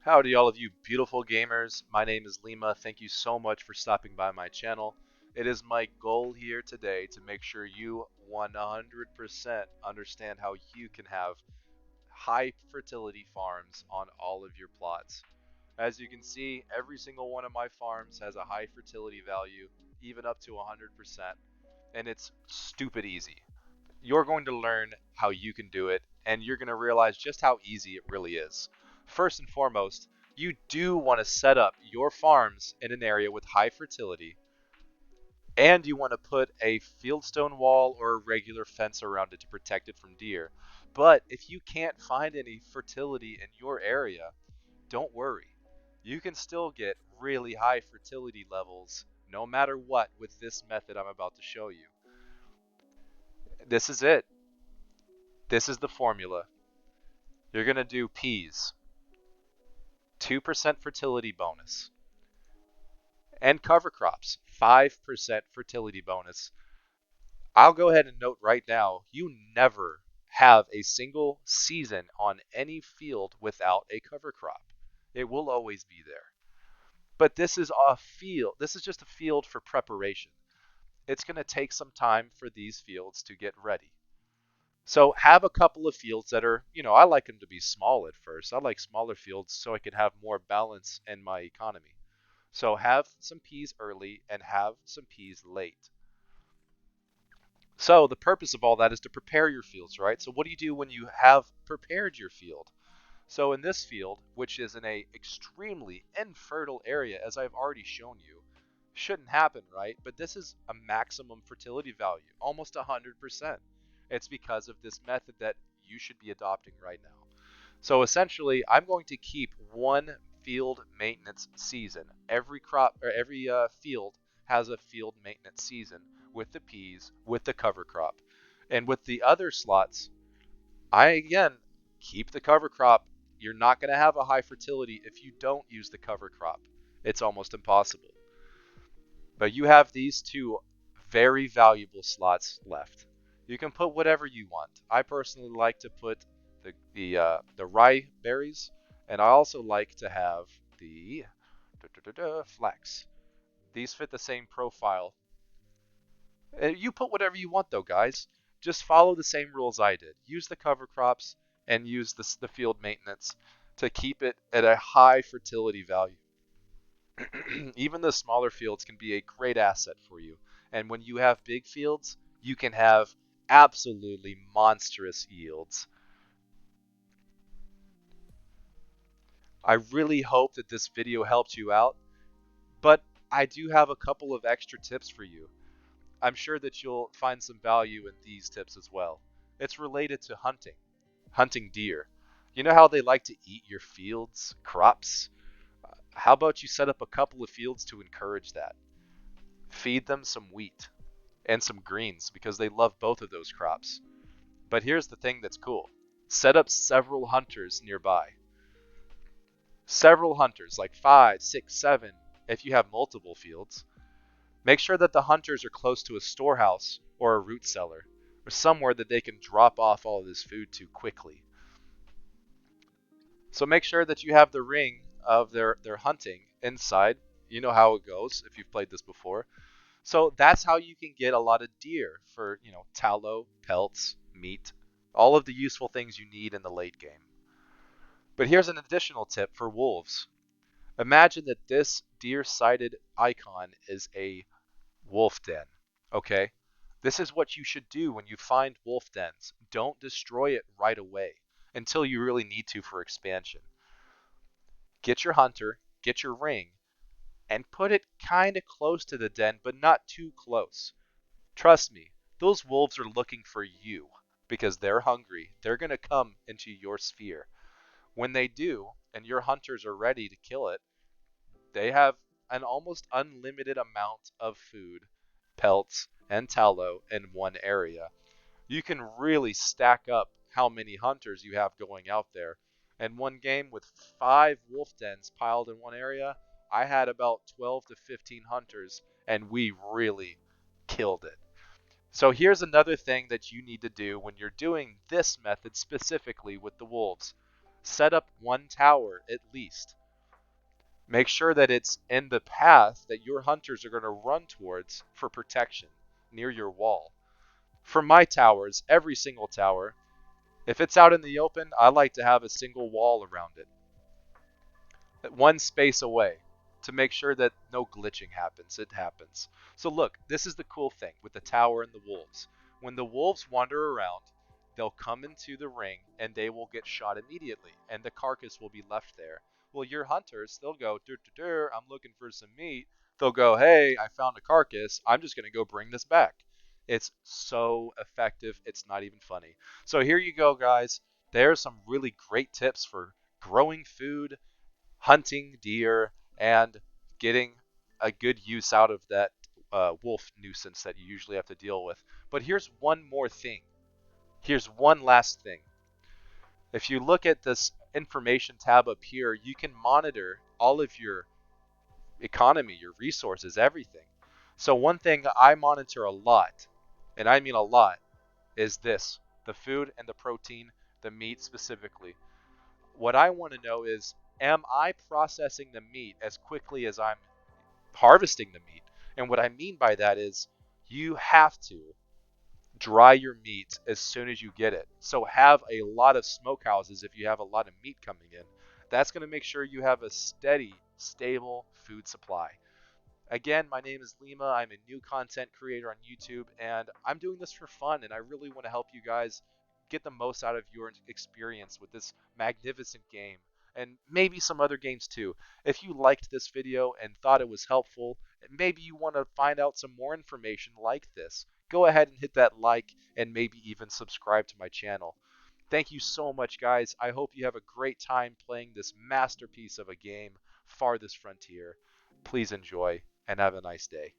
Howdy, all of you beautiful gamers. My name is Lima. Thank you so much for stopping by my channel. It is my goal here today to make sure you 100% understand how you can have high fertility farms on all of your plots. As you can see, every single one of my farms has a high fertility value, even up to 100%, and it's stupid easy. You're going to learn how you can do it, and you're going to realize just how easy it really is. First and foremost, you do want to set up your farms in an area with high fertility, and you want to put a fieldstone wall or a regular fence around it to protect it from deer. But if you can't find any fertility in your area, don't worry. You can still get really high fertility levels no matter what with this method I'm about to show you. This is it. This is the formula. You're going to do peas, 2% fertility bonus, and cover crops, 5% fertility bonus. I'll go ahead and note right now, you never have a single season on any field without a cover crop. It will always be there. But this is just a field for preparation. It's going to take some time for these fields to get ready. So have a couple of fields that are, I like them to be small at first. I like smaller fields so I can have more balance in my economy. So have some peas early and have some peas late. So the purpose of all that is to prepare your fields, right? So what do you do when you have prepared your field? So in this field, which is in a extremely infertile area, as I've already shown you, shouldn't happen, right? But this is a maximum fertility value, almost 100%. It's because of this method that you should be adopting right now. So essentially, I'm going to keep one field maintenance season. Every crop or every field has a field maintenance season with the peas, with the cover crop. And with the other slots, I again keep the cover crop. You're not going to have a high fertility if you don't use the cover crop. It's almost impossible. But you have these two very valuable slots left. You can put whatever you want. I personally like to put the rye berries, and I also like to have the flax. These fit the same profile. You put whatever you want though, guys. Just follow the same rules I did. Use the cover crops and use the field maintenance to keep it at a high fertility value. Even the smaller fields can be a great asset for you. And when you have big fields, you can have absolutely monstrous yields. I really hope that this video helped you out, but I do have a couple of extra tips for you. I'm sure that you'll find some value in these tips as well. It's related to hunting deer. You know how they like to eat your fields, crops? How about you set up a couple of fields to encourage that? Feed them some wheat and some greens because they love both of those crops. But here's the thing that's cool. Set up several hunters nearby. Several hunters, like 5, 6, 7, if you have multiple fields. Make sure that the hunters are close to a storehouse or a root cellar, or somewhere that they can drop off all of this food to quickly. So make sure that you have the ring of their hunting inside. You know how it goes if you've played this before. So that's how you can get a lot of deer for, tallow, pelts, meat, all of the useful things you need in the late game. But here's an additional tip for wolves. Imagine that this deer-sighted icon is a wolf den, okay? This is what you should do when you find wolf dens. Don't destroy it right away until you really need to for expansion. Get your hunter, get your ring, and put it kind of close to the den, but not too close. Trust me, those wolves are looking for you because they're hungry. They're going to come into your sphere. When they do, and your hunters are ready to kill it, they have an almost unlimited amount of food, pelts, and tallow in one area. You can really stack up how many hunters you have going out there. In one game with 5 wolf dens piled in one area, I had about 12 to 15 hunters, and we really killed it. So here's another thing that you need to do when you're doing this method specifically with the wolves. Set up one tower at least. Make sure that it's in the path that your hunters are going to run towards for protection near your wall. For my towers, every single tower, if it's out in the open, I like to have a single wall around it, one space away, to make sure that no glitching happens. It happens. So look, this is the cool thing with the tower and the wolves. When the wolves wander around, they'll come into the ring and they will get shot immediately, and the carcass will be left there. Well, your hunters, they'll go, dur, dur, dur, I'm looking for some meat. They'll go, hey, I found a carcass. I'm just going to go bring this back. It's so effective. It's not even funny. So here you go, guys. There's some really great tips for growing food, hunting deer, and getting a good use out of that wolf nuisance that you usually have to deal with. But here's one more thing. Here's one last thing. If you look at this information tab up here, you can monitor all of your economy, your resources, everything. So one thing I monitor a lot, and I mean a lot, is this: the food and the protein, the meat specifically. What I want to know is, am I processing the meat as quickly as I'm harvesting the meat? And what I mean by that is, you have to dry your meat as soon as you get it. So have a lot of smokehouses if you have a lot of meat coming in. That's going to make sure you have a steady, stable food supply. Again, my name is Lima. I'm a new content creator on YouTube, and I'm doing this for fun, and I really want to help you guys get the most out of your experience with this magnificent game, and maybe some other games too. If you liked this video and thought it was helpful, and maybe you want to find out some more information like this, go ahead and hit that like and maybe even subscribe to my channel. Thank you so much, guys. I hope you have a great time playing this masterpiece of a game, Farthest Frontier. Please enjoy and have a nice day.